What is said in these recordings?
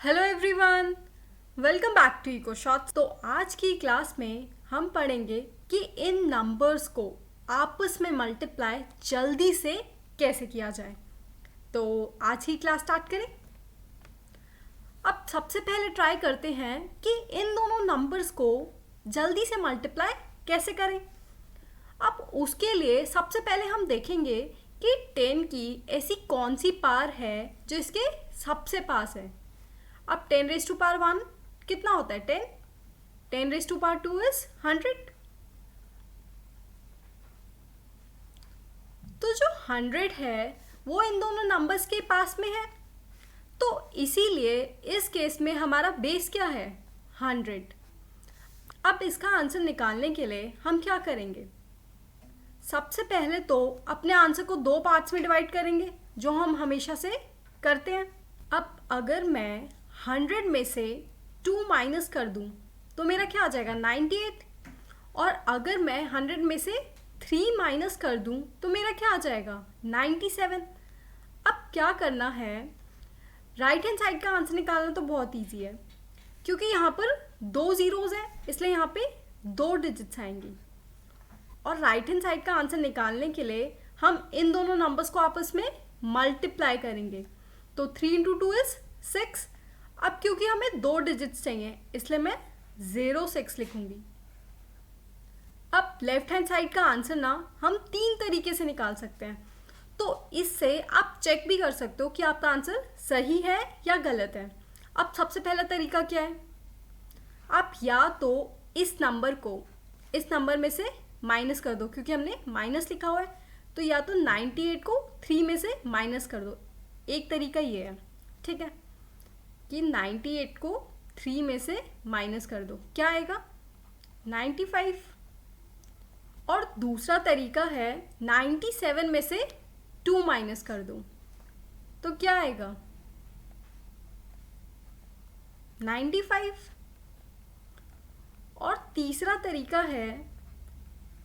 Hello everyone, welcome back to echo shots. तो आज की क्लास में हम पढ़ेंगे कि इन नंबर्स को आपस में मल्टीप्लाई जल्दी से कैसे किया जाए। तो आज की क्लास स्टार्ट करें। अब सबसे पहले ट्राई करते हैं कि इन दोनों नंबर्स को जल्दी से मल्टीप्लाई कैसे करें। अब उसके लिए सबसे पहले हम देखेंगे कि 10 की ऐसी कौन सी पावर है जो इसके सबसे पास है। अब 10 रेज टू पावर 1 कितना होता है 10। 10 रेज टू पावर 2 इज 100। तो जो 100 है वो इन दोनों नंबर्स के पास में है, तो इसीलिए इस केस में हमारा बेस क्या है 100। अब इसका आंसर निकालने के लिए हम क्या करेंगे, सबसे पहले तो अपने आंसर को दो पार्ट्स में डिवाइड करेंगे जो हम हमेशा से करते हैं। अब अगर मैं 100 में से 2 माइनस कर दूं तो मेरा क्या आ जाएगा 98। और अगर मैं 100 में से 3 माइनस कर दूं तो मेरा क्या आ जाएगा 97। अब क्या करना है, राइट हैंड साइड का आंसर निकालना तो बहुत इजी है, क्योंकि यहाँ पर दो जीरोज हैं इसलिए यहाँ पे दो डिजिट्स आएंगी। और राइट हैंड साइड का आंसर निकालने के लिए हम इन दोनों नंबर्स को आपस में मल्टीप्लाई करेंगे। तो 3 इंटू 2 इज 6। अब क्योंकि हमें दो डिजिट्स चाहिए इसलिए मैं 06 लिखूंगी। अब लेफ्ट हैंड साइड का आंसर ना हम तीन तरीके से निकाल सकते हैं, तो इससे आप चेक भी कर सकते हो कि आपका आंसर सही है या गलत है। अब सबसे पहला तरीका क्या है, आप या तो इस नंबर को इस नंबर में से माइनस कर दो, क्योंकि हमने माइनस लिखा हुआ है, तो या तो 98 को 3 में से माइनस कर दो। एक तरीका ये है, ठीक है, कि 98 को 3 में से माइनस कर दो, क्या आएगा 95। और दूसरा तरीका है 97 में से 2 माइनस कर दो, तो क्या आएगा 95। और तीसरा तरीका है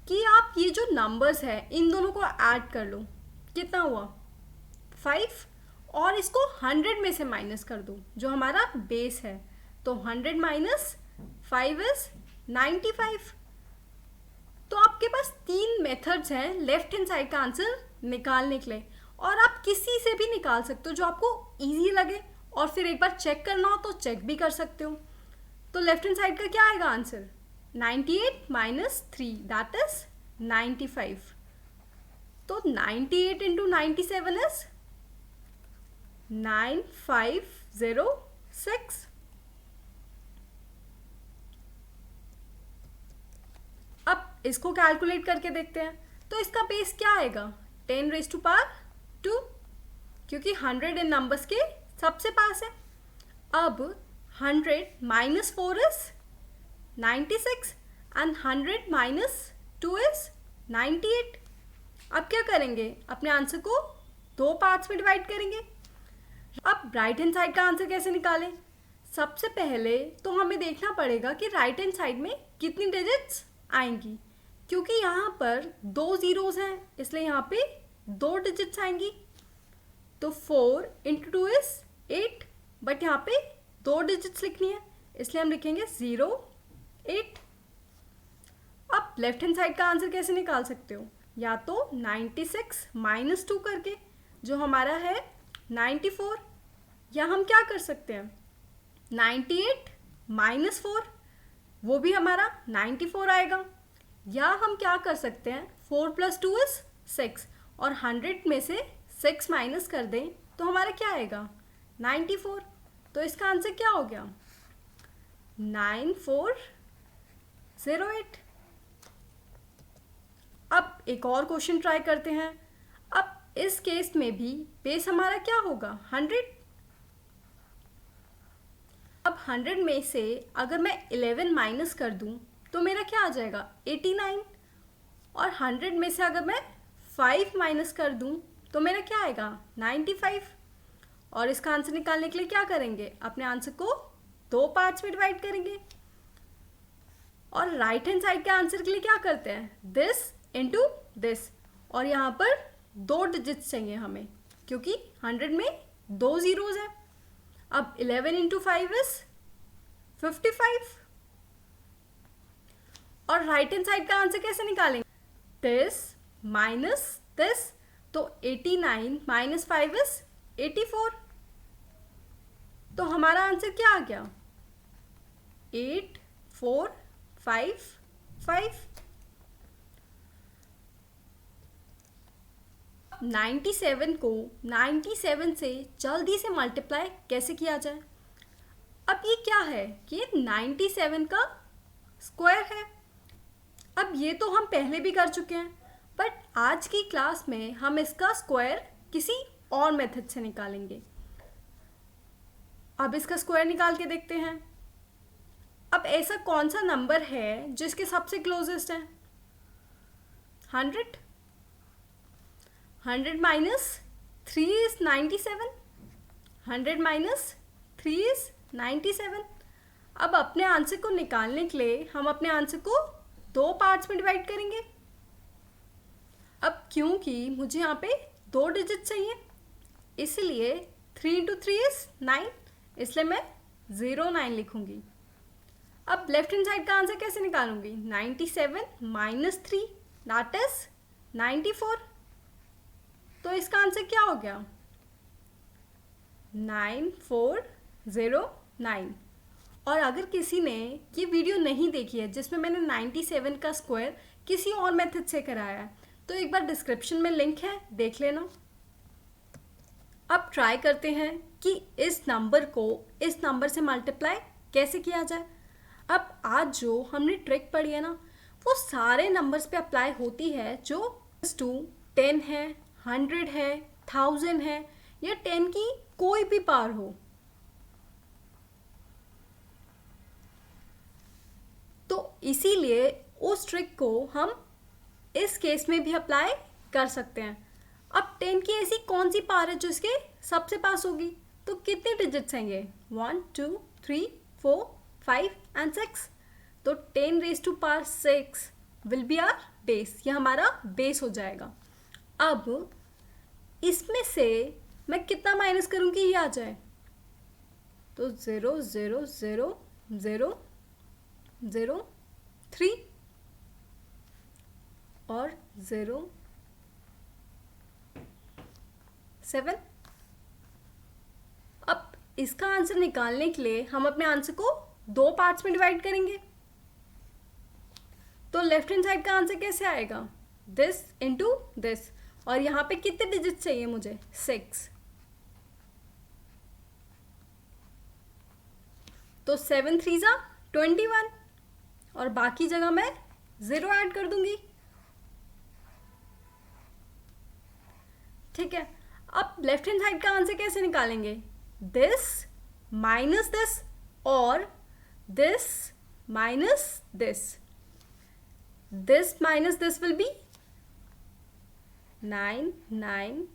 कि आप ये जो नंबर्स है इन दोनों को ऐड कर लो, कितना हुआ 5, और इसको 100 में से माइनस कर दो जो हमारा बेस है, तो 100 माइनस 5 इज 95। तो आपके पास तीन मेथड्स हैं लेफ्ट हैंड साइड का आंसर निकालने के लिए, और आप किसी से भी निकाल सकते हो जो आपको इजी लगे, और फिर एक बार चेक करना हो तो चेक भी कर सकते हो। तो लेफ्ट हैंड साइड का क्या आएगा आंसर 98 माइनस 3 दैट इज 95। तो 98 इंटू 97 इज 9506। अब इसको कैलकुलेट करके देखते हैं, तो इसका बेस क्या आएगा 10 रेज टू पावर 2, क्योंकि 100 इन नंबर्स के सबसे पास है। अब 100 minus 4 is 96 and 100 minus 2 is 98। अब क्या करेंगे, अपने आंसर को दो पार्ट्स में डिवाइड करेंगे। अब राइट हैंड साइड का आंसर कैसे निकालें, सबसे पहले तो हमें देखना पड़ेगा कि राइट हैंड साइड में कितनी डिजिट्स आएंगी, क्योंकि यहाँ पर दो जीरोज हैं इसलिए यहाँ पे दो डिजिट्स आएंगी। तो 4 इंटू 2 इज 8, बट यहाँ पे दो डिजिट्स लिखनी है इसलिए हम लिखेंगे 08। अब लेफ्ट हैंड साइड का आंसर कैसे निकाल सकते हो, या तो 96 माइनस 2 करके जो हमारा है 94, या हम क्या कर सकते हैं 98 माइनस 4 वो भी हमारा 94 आएगा, या हम क्या कर सकते हैं 4 प्लस 2 इज 6, और 100 में से 6 माइनस कर दें तो हमारा क्या आएगा 94। तो इसका आंसर क्या हो गया 9408। अब एक और क्वेश्चन ट्राई करते हैं। अब इस केस में भी बेस हमारा क्या होगा 100। अब 100 में से अगर मैं 11 माइनस कर दूं तो मेरा क्या आ जाएगा 89, और 100 में से अगर मैं 5 माइनस कर दूं तो मेरा क्या आएगा 95। और इसका आंसर निकालने के लिए क्या करेंगे, अपने आंसर को दो पार्ट्स में डिवाइड करेंगे, और राइट हैंड साइड के आंसर के लिए क्या करते हैं दिस इंटू दिस, और यहाँ पर दो डिजिट्स चाहिए हमें क्योंकि 100 में दो जीरोज हैं। अब 11 इंटू 5 इज 55। और राइट हैंड साइड का आंसर कैसे निकालेंगे? दिस माइनस दिस, तो 89 माइनस 5 इज 84। तो हमारा आंसर क्या आ गया? 8 4 5 5। 97 को 97 से जल्दी से मल्टीप्लाई कैसे किया जाए? अब ये क्या है? ये 97 का स्क्वायर है। अब ये तो हम पहले भी कर चुके हैं, बट आज की क्लास में हम इसका स्क्वायर किसी और मेथड से निकालेंगे। अब इसका स्क्वायर निकाल के देखते हैं। अब ऐसा कौन सा नंबर है जिसके सबसे क्लोजेस्ट है? 100। 100 माइनस 3 इज 97। 100 minus 3 is 97। अब अपने आंसर को निकालने के लिए हम अपने आंसर को 2 पार्ट्स में डिवाइड करेंगे। अब क्योंकि मुझे यहाँ पे 2 डिजिट चाहिए, इसलिए 3 इंटू 3 इज 9, इसलिए मैं 09 लिखूंगी। अब लेफ्ट हैंड साइड का आंसर कैसे निकालूंगी? 97 माइनस 3 दैट इज 94। तो इसका आंसर क्या हो गया? 9409। और अगर किसी ने ये वीडियो नहीं देखी है जिसमें मैंने 97 का स्क्वायर किसी और मेथड से कराया है, तो एक बार डिस्क्रिप्शन में लिंक है, देख लेना। अब ट्राई करते हैं कि इस नंबर को इस नंबर से मल्टीप्लाई कैसे किया जाए। अब आज जो हमने ट्रिक पढ़ी है ना, वो सारे नंबर्स पे अप्लाई होती है जो 10 है, 100 है, 1000 है, या 10 की कोई भी पावर हो। तो इसीलिए उस ट्रिक को हम इस केस में भी अप्लाई कर सकते हैं। अब 10 की ऐसी कौन सी पावर है जो इसके सबसे पास होगी? तो कितने डिजिट्स हैं ये? 1 2 3 4 5 एंड 6। तो 10 raise to power 6 will be our base, ये हमारा बेस हो जाएगा। अब इसमें से मैं कितना माइनस करूँगी ये आ जाए? तो 0 0 0 0 0 3 और 0 7। अब इसका आंसर निकालने के लिए हम अपने आंसर को 2 पार्ट्स में डिवाइड करेंगे। तो लेफ्ट हैंड साइड का आंसर कैसे आएगा? This into this. और यहाँ पे कितने डिजिट चाहिए मुझे? 6। तो 7 3 जा 21, और बाकी जगह मैं 0 ऐड कर दूंगी। ठीक है। अब लेफ्ट हैंड साइड का आंसर कैसे निकालेंगे? दिस माइनस दिस और this minus this. This minus this will be 9 9।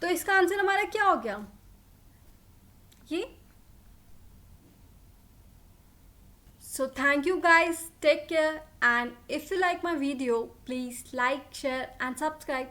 तो इसका आंसर हमारा क्या हो गया? ये। So thank you guys, take care, and if you like my video, please like, share and subscribe.